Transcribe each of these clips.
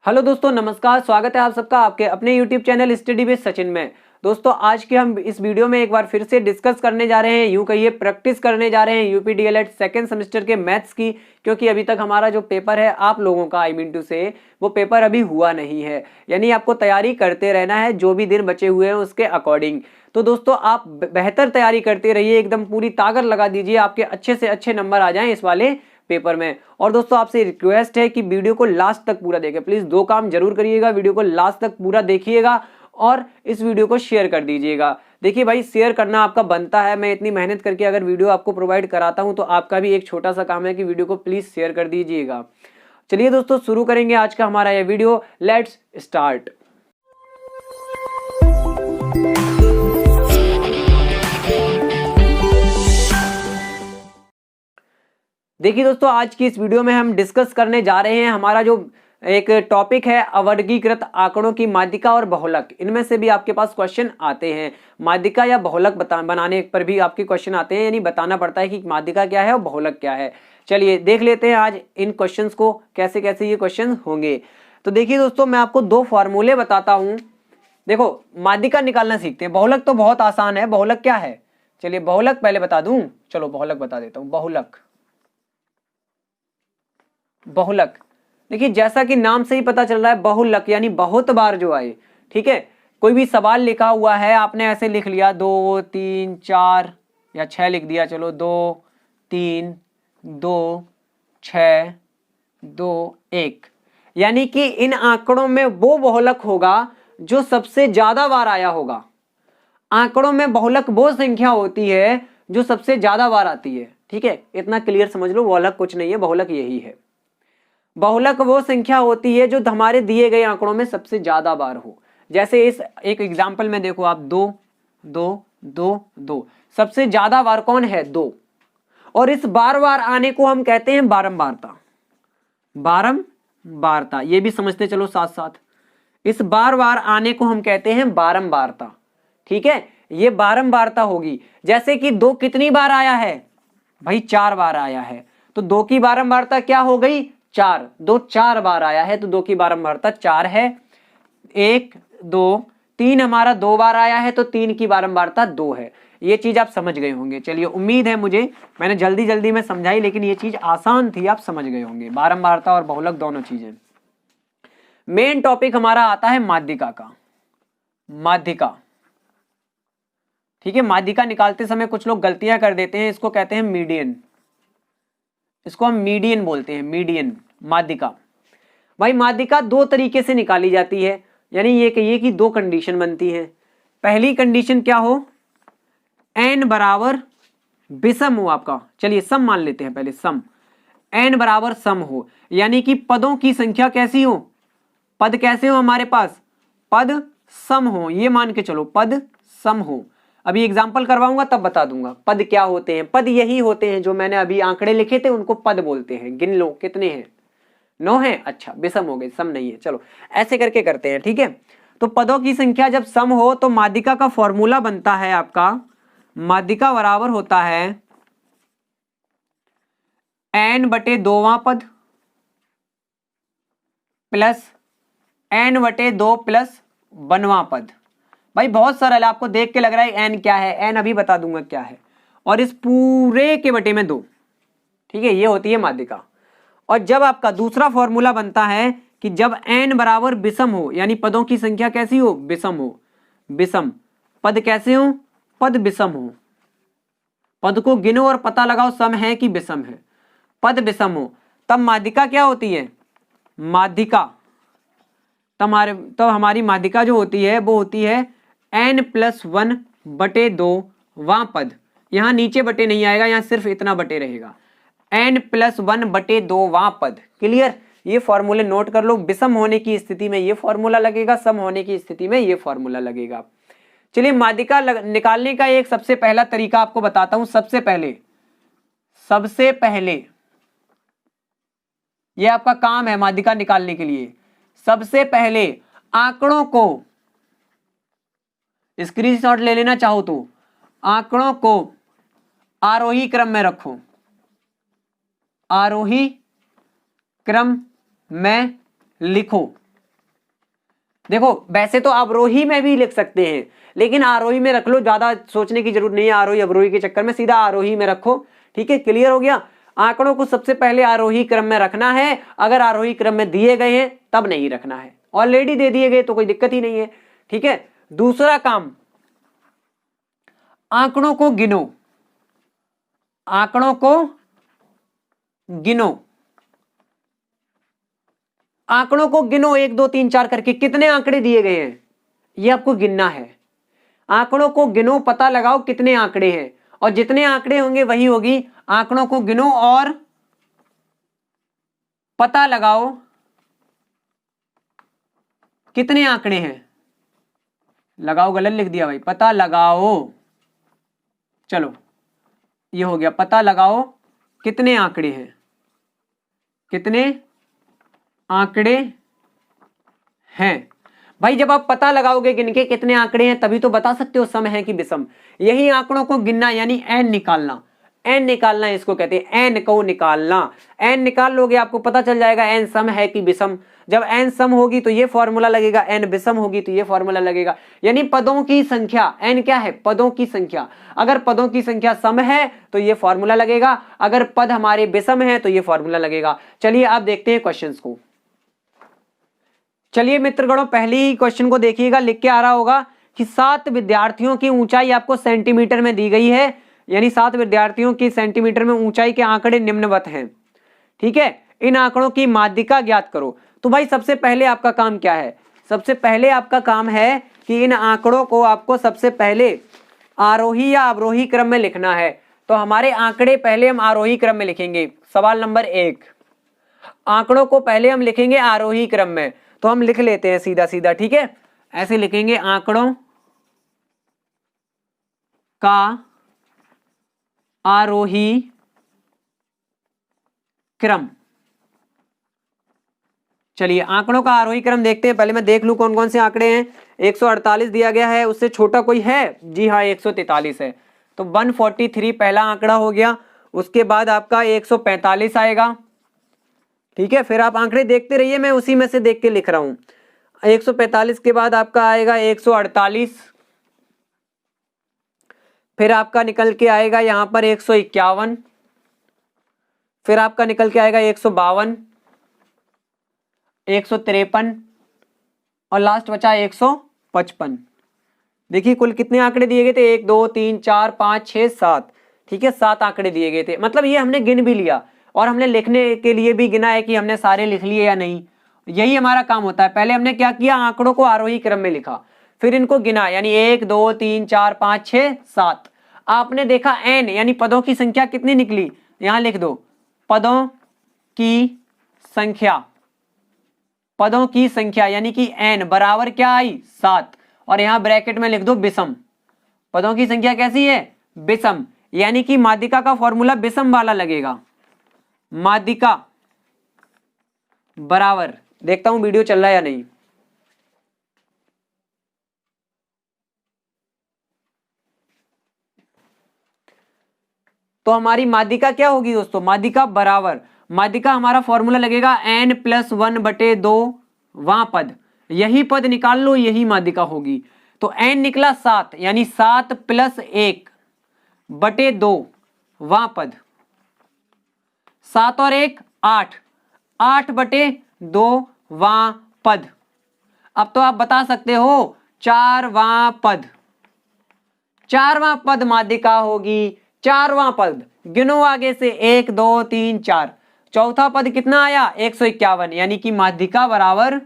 Hello दोस्तों, नमस्कार। स्वागत है आप सबका आपके अपने YouTube channel study with Sachin में। दोस्तों, आज के हम इस वीडियो में एक बार फिर से डिस्कस करने जा रहे हैं, यूं कहिए प्रैक्टिस करने जा रहे हैं यूपी डीएलएड सेकंड सेमेस्टर के मैथ्स की। क्योंकि अभी तक हमारा जो पेपर है आप लोगों का वो पेपर अभी हुआ नहीं है, यानी आपको तैयारी करते रहना है जो भी दिन बचे हुए हैं उसके अकॉर्डिंग। तो दोस्तों, आप बेहतर तैयारी करते रहिए, एकदम पूरी ताकत लगा दीजिए, आपके अच्छे से अच्छे नंबर आ जाएं इस वाले पेपर में। और दोस्तों, आपसे रिक्वेस्ट है कि वीडियो को लास्ट तक पूरा देखें। प्लीज दो काम जरूर करिएगा, वीडियो को लास्ट तक पूरा देखिएगा और इस वीडियो को शेयर कर दीजिएगा। देखिए भाई, शेयर करना आपका बनता है। मैं इतनी मेहनत करके अगर वीडियो आपको प्रोवाइड कराता हूं तो आपका भी एक छोटा सा काम है कि वीडियो को प्लीज शेयर कर दीजिएगा। चलिए दोस्तों, शुरू करेंगे आज का हमारा यह वीडियो। Let's start. देखिए दोस्तों, आज की इस वीडियो में हम डिस्कस करने जा रहे हैं हमारा जो एक टॉपिक है अवर्गीकृत आंकड़ों की माध्यिका और बहुलक। इनमें से भी आपके पास क्वेश्चन आते हैं, माध्यिका या बहुलक बनाने पर भी आपके क्वेश्चन आते हैं, यानी बताना पड़ता है कि माध्यिका क्या है और बहुलक क्या है। चलिए देख लेते हैं आज इन क्वेश्चंस को, कैसे कैसे ये क्वेश्चन होंगे। तो देखिए दोस्तों, मैं आपको दो फॉर्मूले बताता हूं। देखो, माध्यिका निकालना सीखते हैं, बहुलक तो बहुत आसान है। बहुलक क्या है, चलिए बहुलक पहले बता दूं। चलो बहुलक बता देता हूं। बहुलक देखिए, जैसा कि नाम से ही पता चल रहा है, बहुलक यानी बहुत बार जो आए। ठीक है, कोई भी सवाल लिखा हुआ है, आपने ऐसे लिख लिया 2 3 4 या 6 लिख दिया। चलो 2 3 2 6 2 1, यानी कि इन आंकड़ों में वो बहुलक होगा जो सबसे ज्यादा बार आया होगा। आंकड़ों में बहुलक वो संख्या होती है जो सबसे ज्यादा बार आती है। ठीक है, इतना क्लियर समझ लो, बहुलक कुछ नहीं है, बहुलक यही है। बहुलक वो संख्या होती है जो हमारे दिए गए आंकड़ों में सबसे ज्यादा बार हो। जैसे इस एक एग्जांपल में देखो आप, 2 2 2 2, सबसे ज्यादा बार कौन है, 2। और इस बार बार आने को हम कहते हैं बारंबारता। बारंबारता, ये भी समझते चलो साथ साथ। इस बार बार आने को हम कहते हैं बारंबारता। ठीक है, ये बारंबारता होगी। जैसे कि 2 कितनी बार आया है भाई, 4 बार आया है, तो 2 की बारंबारता क्या हो गई, 4। 2 4 बार आया है तो 2 की बारंबारता 4 है। 1 2 3 हमारा 2 बार आया है तो 3 की बारंबारता 2 है। ये चीज आप समझ गए होंगे। चलिए, उम्मीद है, मुझे मैंने जल्दी जल्दी में समझाई लेकिन ये चीज आसान थी, आप समझ गए होंगे। बारंबारता और बहुलक दोनों चीजें। मेन टॉपिक हमारा आता है माध्यिका का। माध्यिका, ठीक है, माध्यिका निकालते समय कुछ लोग गलतियां कर देते हैं, इसको कहते हैं मीडियन। इसको हम मीडियन बोलते हैं, मीडियन माध्यिका। भाई माध्यिका दो तरीके से निकाली जाती है, यानी ये कहिए कि दो कंडीशन बनती है। पहली कंडीशन क्या हो, n बराबर विषम हो आपका। चलिए सम मान लेते हैं पहले, सम। n बराबर सम हो, यानी कि पदों की संख्या कैसी हो, पद कैसे हो हमारे पास, पद सम हो। ये मान के चलो, पद सम हो। अभी एग्जाम्पल करवाऊंगा तब बता दूंगा पद क्या होते हैं। पद यही होते हैं जो मैंने अभी आंकड़े लिखे थे, उनको पद बोलते हैं। गिन लो कितने हैं, 9 हैं। अच्छा, विषम हो गए, सम नहीं है। चलो ऐसे करके करते हैं। ठीक है, तो पदों की संख्या जब सम हो तो माध्यिका का फॉर्मूला बनता है आपका, माध्यिका बराबर होता है n/2वां पद प्लस n/2 प्लस 1वां पद। भाई बहुत सरल है, आपको देख के लग रहा है n क्या है, n अभी बता दूंगा क्या है। और इस पूरे के बटे में 2। ठीक है, ये होती है माध्यिका। और जब आपका दूसरा फॉर्मूला बनता है कि जब n बराबर विषम हो, यानी पदों की संख्या कैसी हो, विषम हो। विषम पद कैसे हो, पद विषम हो। पद को गिनो और पता लगाओ सम है कि विषम है। पद विषम हो तब माध्यिका क्या होती है, माध्यिका तब हमारी माध्यिका जो होती है वो होती है n+1/2 वां पद। यहां नीचे बटे नहीं आएगा, यहां सिर्फ इतना बटे रहेगा, n+1/2 वां पद। क्लियर, ये फॉर्मूले नोट कर लो। विषम होने की स्थिति में ये फॉर्मूला लगेगा, सम होने की स्थिति में ये फॉर्मूला लगेगा। चलिए, माध्यिका निकालने का एक सबसे पहला तरीका आपको बताता हूं। सबसे पहले ये आपका काम है माध्यिका निकालने के लिए। सबसे पहले आंकड़ों को स्क्रीनशॉट ले लेना चाहो तो, आंकड़ों को आरोही क्रम में रखो, आरोही क्रम में लिखो। देखो वैसे तो अवरोही में भी लिख सकते हैं, लेकिन आरोही में रख लो, ज्यादा सोचने की जरूरत नहीं है आरोही अवरोही के चक्कर में, सीधा आरोही में रखो। ठीक है, क्लियर हो गया। आंकड़ों को सबसे पहले आरोही क्रम में रखना है, अगर आरोही क्रम में दिए गए हैं तब नहीं रखना है, ऑलरेडी दे दिए गए तो कोई दिक्कत ही नहीं है। ठीक है, दूसरा काम, आंकड़ों को गिनो, आंकड़ों को गिनो, आंकड़ों को गिनो 1 2 3 4 करके, कितने आंकड़े दिए गए हैं ये आपको गिनना है। आंकड़ों को गिनो, पता लगाओ कितने आंकड़े हैं, और जितने आंकड़े होंगे वही होगी। आंकड़ों को गिनो और पता लगाओ कितने आंकड़े हैं। लगाओ गलत लिख दिया भाई, पता लगाओ, चलो ये हो गया, पता लगाओ कितने आंकड़े हैं, कितने आंकड़े हैं। भाई जब आप पता लगाओगे गिन के कितने आंकड़े हैं तभी तो बता सकते हो सम है कि विषम। यही आंकड़ों को गिनना यानी एन निकालना, एन निकालना इसको कहते हैं, एन को निकालना। एन निकाल लोगे आपको पता चल जाएगा एन सम है कि विषम। जब एन सम होगी तो ये फॉर्मूला लगेगा, एन विषम होगी तो ये फॉर्मूला लगेगा। यानी पदों की संख्या, एन क्या है, पदों की संख्या। अगर पदों की संख्या सम है तो ये फॉर्मूला लगेगा, अगर पद हमारे विषम है तो ये फॉर्मूला लगेगा। चलिए आप देखते हैं क्वेश्चंस को। चलिए मित्रगणों, पहले ही क्वेश्चन को देखिएगा, लिख के आ रहा होगा कि 7 विद्यार्थियों की ऊंचाई आपको सेंटीमीटर में दी गई है, यानी 7 विद्यार्थियों की सेंटीमीटर में ऊंचाई के आंकड़े निम्नवत हैं। ठीक है, इन आंकड़ों की माध्यिका ज्ञात करो। तो भाई सबसे पहले आपका काम क्या है, सबसे पहले आपका काम है कि इन आंकड़ों को आपको सबसे पहले आरोही या अवरोही क्रम में लिखना है। तो हमारे आंकड़े पहले हम आरोही क्रम में लिखेंगे। सवाल नंबर 1, आंकड़ों को पहले हम लिखेंगे आरोही क्रम में, तो हम लिख लेते हैं सीधा सीधा। ठीक है, ऐसे लिखेंगे, आंकड़ों का आरोही क्रम। चलिए आंकड़ों का आरोही क्रम देखते हैं। पहले मैं देख लूं कौन कौन से आंकड़े हैं। 148 दिया गया है, उससे छोटा कोई है? जी हाँ, 143 है, तो 143 पहला आंकड़ा हो गया। उसके बाद आपका 145 आएगा। ठीक है, फिर आप आंकड़े देखते रहिए, मैं उसी में से देख के लिख रहा हूं। 145 के बाद आपका आएगा 148, फिर आपका निकल के आएगा यहां पर 151, फिर आपका निकल के आएगा 152, 153 और लास्ट बचा 155। देखिए कुल कितने आंकड़े दिए गए थे, 1 2 3 4 5 6 7। ठीक है, 7 आंकड़े दिए गए थे, मतलब ये हमने गिन भी लिया और हमने लिखने के लिए भी गिना है कि हमने सारे लिख लिए या नहीं। यही हमारा काम होता है। पहले हमने क्या किया, आंकड़ों को आरोही क्रम में लिखा, फिर इनको गिना, यानी 1 2 3 4 5 6 7। आपने देखा एन यानी पदों की संख्या कितनी निकली, यहां लिख दो पदों की संख्या, पदों की संख्या यानी कि एन बराबर क्या आई, 7, और यहां ब्रैकेट में लिख दो विषम। पदों की संख्या कैसी है, विषम, यानी कि माध्यिका का फॉर्मूला विषम वाला लगेगा। माध्यिका बराबर, देखता हूं वीडियो चल रहा है या नहीं। तो हमारी माध्यिका क्या होगी दोस्तों, माध्यिका बराबर, माध्यिका हमारा फॉर्मूला लगेगा n+1/2 वहां पद, यही पद निकाल लो, यही माध्यिका होगी। तो n निकला 7, यानी 7 + 1/2 वहां पद, 7 और 1 8, 8/2 वां पद। अब तो आप बता सकते हो 4वां पद, 4वां पद माध्यिका होगी। 4वां पद गिनो आगे से, 1 2 3 4, चौथा पद कितना आया, 151, यानी कि माध्यिका बराबर,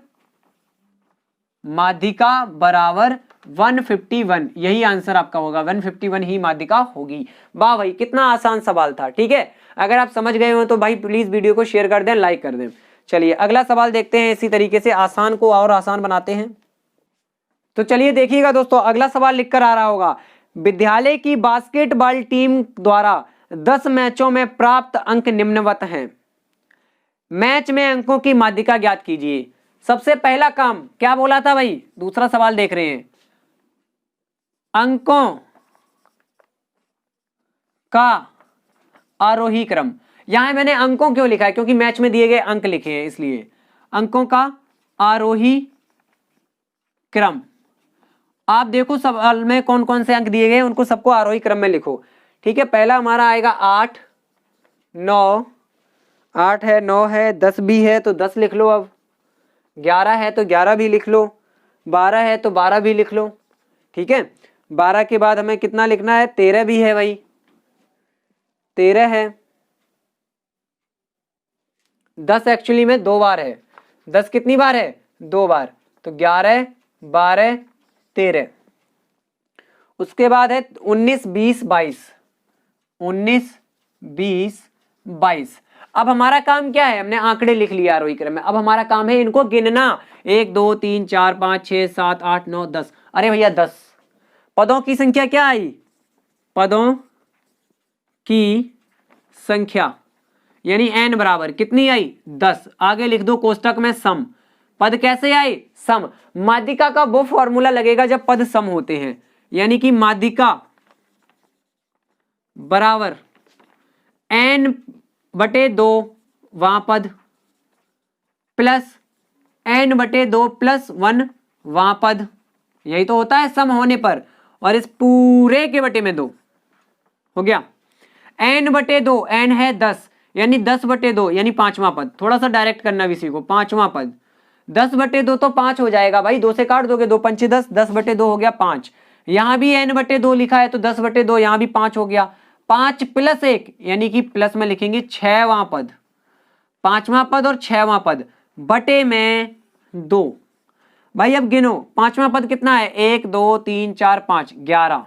माध्यिका बराबर 151, यही आंसर आपका होगा, 151 ही माध्यिका होगी। वाह भाई, कितना आसान सवाल था। ठीक है, अगर आप समझ गए हो तो भाई प्लीज वीडियो को शेयर कर दें, लाइक कर दें। चलिए अगला सवाल देखते हैं, इसी तरीके से आसान को और आसान बनाते हैं। तो चलिए देखिएगा दोस्तों, अगला सवाल लिखकर आ रहा होगा, विद्यालय की बास्केटबॉल टीम द्वारा 10 मैचों में प्राप्त अंक निम्नवत हैं, मैच में अंकों की माध्यिका ज्ञात कीजिए। सबसे पहला काम क्या बोला था भाई, दूसरा सवाल देख रहे हैं, अंकों का आरोही क्रम। यहां मैंने अंकों क्यों लिखा है, क्योंकि मैच में दिए गए अंक लिखे हैं, इसलिए अंकों का आरोही क्रम। आप देखो सवाल में कौन कौन से अंक दिए गए हैं, उनको सबको आरोही क्रम में लिखो। ठीक है, पहला हमारा आएगा 8, 9, 8 है, 9 है, 10 भी है तो 10 लिख लो। अब 11 है तो 11 भी लिख लो, 12 है तो 12 भी लिख लो। ठीक है, 12 के बाद हमें कितना लिखना है, 13 भी है भाई, 13 है। 10 एक्चुअली में 2 बार है, 10 कितनी बार है, 2 बार, तो 11, 12, 13। उसके बाद है 19, 20, 22, 19, 20, 22। अब हमारा काम क्या है, हमने आंकड़े लिख लिया आरोही क्रम में, अब हमारा काम है इनको गिनना। 1 2 3 4 5 6 7 8 9 10। अरे भैया 10 पदों की संख्या क्या आई, पदों की संख्या यानी n बराबर कितनी आई, 10। आगे लिख दो कोष्टक में सम। पद कैसे आए, सम। माध्यिका का वो फॉर्मूला लगेगा जब पद सम होते हैं, यानी कि माध्यिका बराबर n/2 वहां पद प्लस n/2 + 1 वहां पद, यही तो होता है सम होने पर। और इस पूरे के बटे में 2 हो गया। n/2, n है 10 यानी 10/2 यानी 5वां पद। थोड़ा सा डायरेक्ट करना भी सीखो, 5वां पद। 10/2 तो 5 हो जाएगा भाई, 2 से काट दोगे, 2 पंचे 10, 10/2 हो गया 5। यहां भी n/2 लिखा है तो 10/2 यहां भी 5 हो गया। 5 + 1 यानी कि प्लस में लिखेंगे 6वां पद, 5वां पद और 6वां पद बटे में 2। भाई अब गिनो, 5वां पद कितना है, 1 2 3 4 5, 11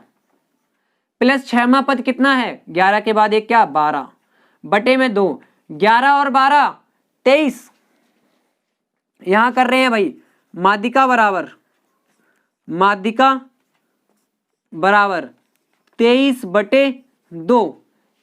प्लस 6वां पद कितना है, 11 के बाद एक क्या, 12 बटे में 2। 11 और 12 23। यहां कर रहे हैं भाई माध्यिका बराबर 23/2,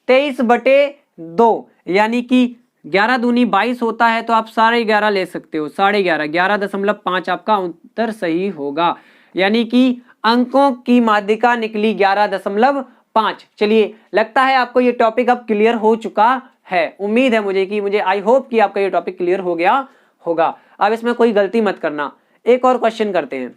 23/2 यानी कि 11 दूनी 22 होता है, तो आप 11.5 ले सकते हो, 11.5, 11.5 आपका उत्तर सही होगा। यानी कि अंकों की माध्यिका निकली 11.5। चलिए, लगता है आपको ये टॉपिक अब क्लियर हो चुका है। उम्मीद है मुझे आई होप कि आपका ये टॉपिक क्लियर हो गया होगा। अब इसमें कोई गलती मत करना। एक और क्वेश्चन करते हैं,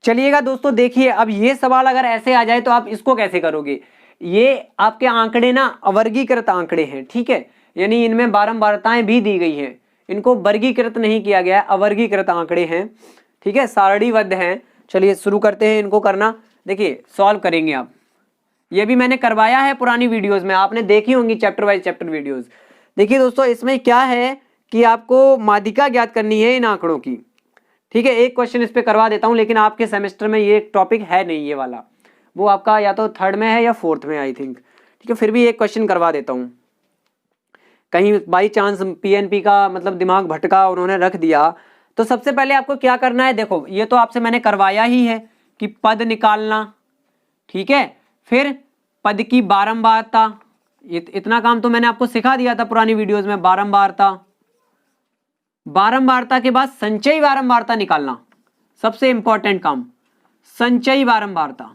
चलिएगा दोस्तों। देखिए, अब ये सवाल अगर ऐसे आ जाए तो आप इसको कैसे करोगे। ये आपके आंकड़े ना अवर्गीकृत आंकड़े हैं, ठीक है, यानी इनमें बारंबारताएं भी दी गई हैं, इनको वर्गीकृत नहीं किया गया है, अवर्गीकृत आंकड़े हैं, ठीक है, सारणीबद्ध हैं। चलिए शुरू करते हैं इनको करना। देखिए सॉल्व करेंगे आप, ये भी मैंने करवाया है पुरानी वीडियोस में, आपने देखी होंगी चैप्टर वाइज चैप्टर वीडियोस। देखिए दोस्तों, इसमें क्या है कि आपको माध्यिका ज्ञात करनी है इन आंकड़ों की, ठीक है। एक क्वेश्चन इस पे करवा देता हूं, लेकिन आपके सेमेस्टर में ये टॉपिक है नहीं, ये वाला, वो आपका या तो 3rd में है या 4th में आई थिंक, ठीक है। फिर भी एक क्वेश्चन करवा देता हूं, कहीं बाई चांस पीएनपी का मतलब दिमाग भटका, उन्होंने रख दिया। तो सबसे पहले आपको क्या करना है, देखो ये तो आपसे मैंने करवाया ही है कि पद निकालना, ठीक है। फिर पद की बारंबारता, इतना काम तो मैंने आपको सिखा दिया था पुरानी वीडियोस में। बारंबारता के बाद संचयी बारंबारता निकालना, सबसे इंपॉर्टेंट काम, संचयी बारंबारता,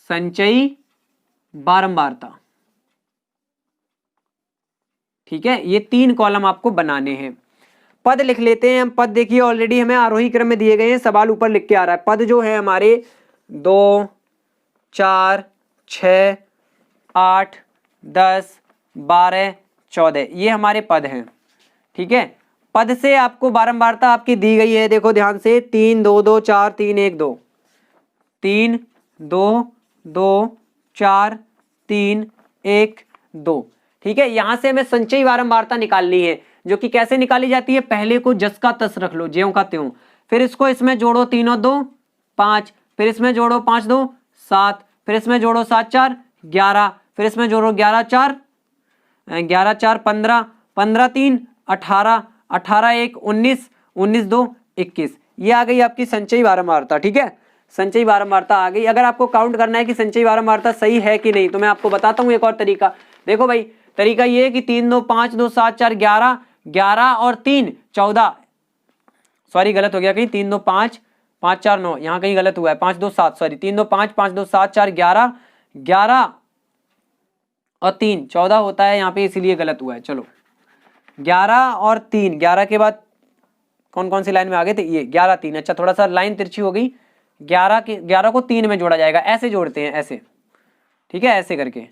संचयी बारंबारता, ठीक है। ये 3 कॉलम आपको बनाने हैं। पद लिख लेते हैं हम। पद देखिए ऑलरेडी हमें आरोही क्रम में दिए गए हैं, सवाल ऊपर लिख के आ रहा है। पद जो है हमारे 2 4 6 8 10 12 14, ये हमारे पद हैं, ठीक है। पद से आपको बारंबारता आपकी दी गई है, देखो ध्यान से, 3 2 2 4 3 1 2, 3 2 2 4 3 1 2, ठीक है। यहां से हमें संचयी बारंबारता निकालनी है, जो कि कैसे निकाली जाती है, पहले को जस का तस रख लो, ज्यों का त्यों, फिर इसको इसमें जोड़ो, 3 और 2 5, फिर इसमें जोड़ो 5 2 7, फिर इसमें जोड़ो 7 4 11, फिर इसमें जोड़ो 11 4 15, 15 3 18, 18 1 19, 19 2 21। ये आ गई आपकी संचयी बारंबारता, ठीक है। संचयी बारंबारता आ गई। अगर आपको काउंट करना है कि संचयी बारंबारता सही है कि नहीं, तो मैं आपको बताता हूं एक और तरीका। देखो भाई, तरीका ये है कि 3 2 5 2 7 4 11, 11 और 3 14, सॉरी गलत हो गया कहीं, 3 2 5 5 4 9, यहाँ कहीं गलत हुआ है, 5 2 7, सॉरी 3 2 5 5 2 7 4 11, 11 और 3 14 होता है यहाँ पे, इसीलिए गलत हुआ है। चलो 11 और 3, 11 के बाद कौन कौन सी लाइन में आगे थे, ये 11 3। अच्छा थोड़ा सा लाइन तिरछी हो गई, 11 को 3 में जोड़ा जाएगा, ऐसे जोड़ते हैं ऐसे, ठीक है, ऐसे करके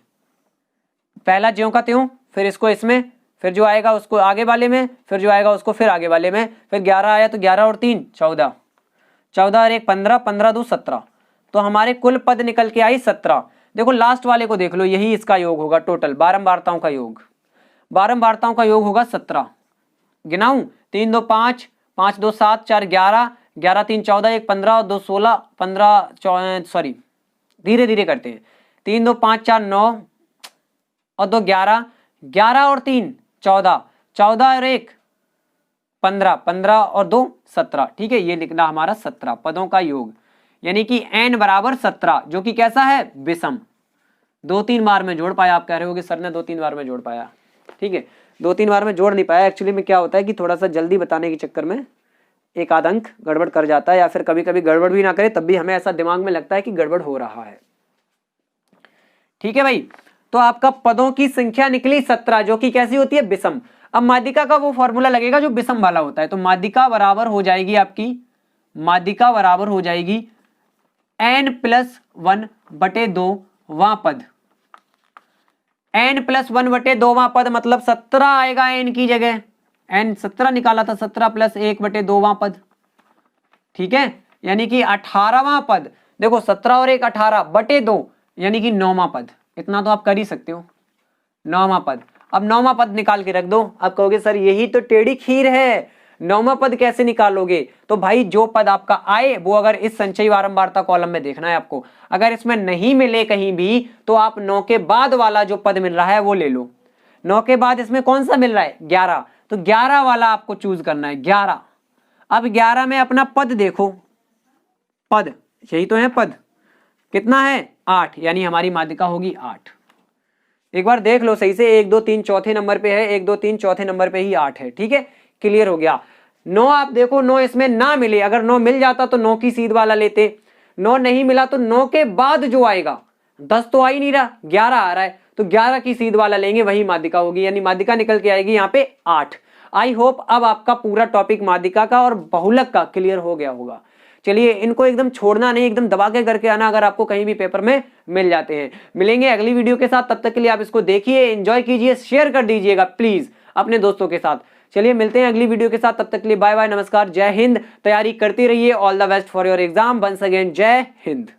पहला ज्यों का त्यों, फिर इसको इसमें, फिर जो आएगा उसको आगे वाले में, फिर जो आएगा उसको फिर आगे वाले में, फिर 11 आया तो 11 और 3 14, 14 और 1 15, 15 2 17, तो हमारे कुल पद निकल के आई 17। देखो लास्ट वाले को देख लो, यही इसका योग होगा टोटल, बारंबारताओं का योग, बारंबारताओं का योग होगा 17। गिनाऊं, 3 2 5, 5 2 7, 4 11, 11 3 14, 1 15 और 2 16, 15 सॉरी धीरे धीरे करते हैं, 3 2 5 4 9 और 2 11, 11 और 3 14, 14 और 1 15, 15 और 2 17, ठीक है, ये लिखना हमारा 17 पदों का योग, यानी कि n बराबर 17, जो कि कैसा है, विषम। 2-3 बार में जोड़ पाया, आप कह रहे हो कि सर ने 2-3 बार में जोड़ पाया, ठीक है, 2-3 बार में जोड़ नहीं पाया। एक्चुअली में क्या होता है कि थोड़ा सा जल्दी बताने के चक्कर में एक आध अंक गड़बड़ कर जाता है, या फिर कभी कभी गड़बड़ भी ना करे तब भी हमें ऐसा दिमाग में लगता है कि गड़बड़ हो रहा है, ठीक है भाई। तो आपका पदों की संख्या निकली 17, जो कि कैसी होती है, विषम। अब माध्यिका का वो फॉर्मूला लगेगा जो विषम वाला होता है, तो माध्यिका बराबर हो जाएगी आपकी, माध्यिका बराबर हो जाएगी n+1/2 वां पद, n+1/2 पद मतलब 17 आएगा n की जगह, n 17 निकाला था, 17 + 1/2 पद, ठीक है, यानी कि 18वां पद। देखो 17 और 1 18/2 यानी कि 9वां पद, इतना तो आप कर ही सकते हो, 9वां पद। अब 9वां पद निकाल के रख दो। आप कहोगे सर यही तो टेढ़ी खीर है, 9वां पद कैसे निकालोगे? तो भाई जो पद आपका आए वो अगर इस संचयी बारंबारता कॉलम में देखना है आपको, अगर इसमें नहीं मिले कहीं भी तो आप 9 के बाद वाला जो पद मिल रहा है वो ले लो। 9 के बाद इसमें कौन सा मिल रहा है, 11, तो 11 वाला आपको चूज करना है, 11। अब 11 में अपना पद देखो, पद यही तो है, पद कितना है, 8, यानी हमारी माध्यिका होगी 8। एक बार देख लो सही से, 1 2 3 चौथे नंबर पे है, 1 2 3 चौथे नंबर पे ही 8 है, ठीक है, क्लियर हो गया। 9 आप देखो, 9 इसमें ना मिले, अगर 9 मिल जाता तो 9 की सीध वाला लेते, 9 नहीं मिला तो 9 के बाद जो आएगा, 10 तो आ ही नहीं रहा, 11 आ रहा है, तो 11 की सीध वाला लेंगे, वही माध्यिका होगी, यानी माध्यिका निकल के आएगी यहाँ पे 8। आई होप अब आपका पूरा टॉपिक माध्यिका का और बहुलक का क्लियर हो गया होगा। चलिए इनको एकदम छोड़ना नहीं, एकदम दबा के करके आना अगर आपको कहीं भी पेपर में मिल जाते हैं। मिलेंगे अगली वीडियो के साथ, तब तक के लिए आप इसको देखिए, एंजॉय कीजिए, शेयर कर दीजिएगा प्लीज अपने दोस्तों के साथ। चलिए मिलते हैं अगली वीडियो के साथ, तब तक के लिए बाय बाय, नमस्कार, जय हिंद। तैयारी करते रहिए, all the best for your exam, once again जय हिंद।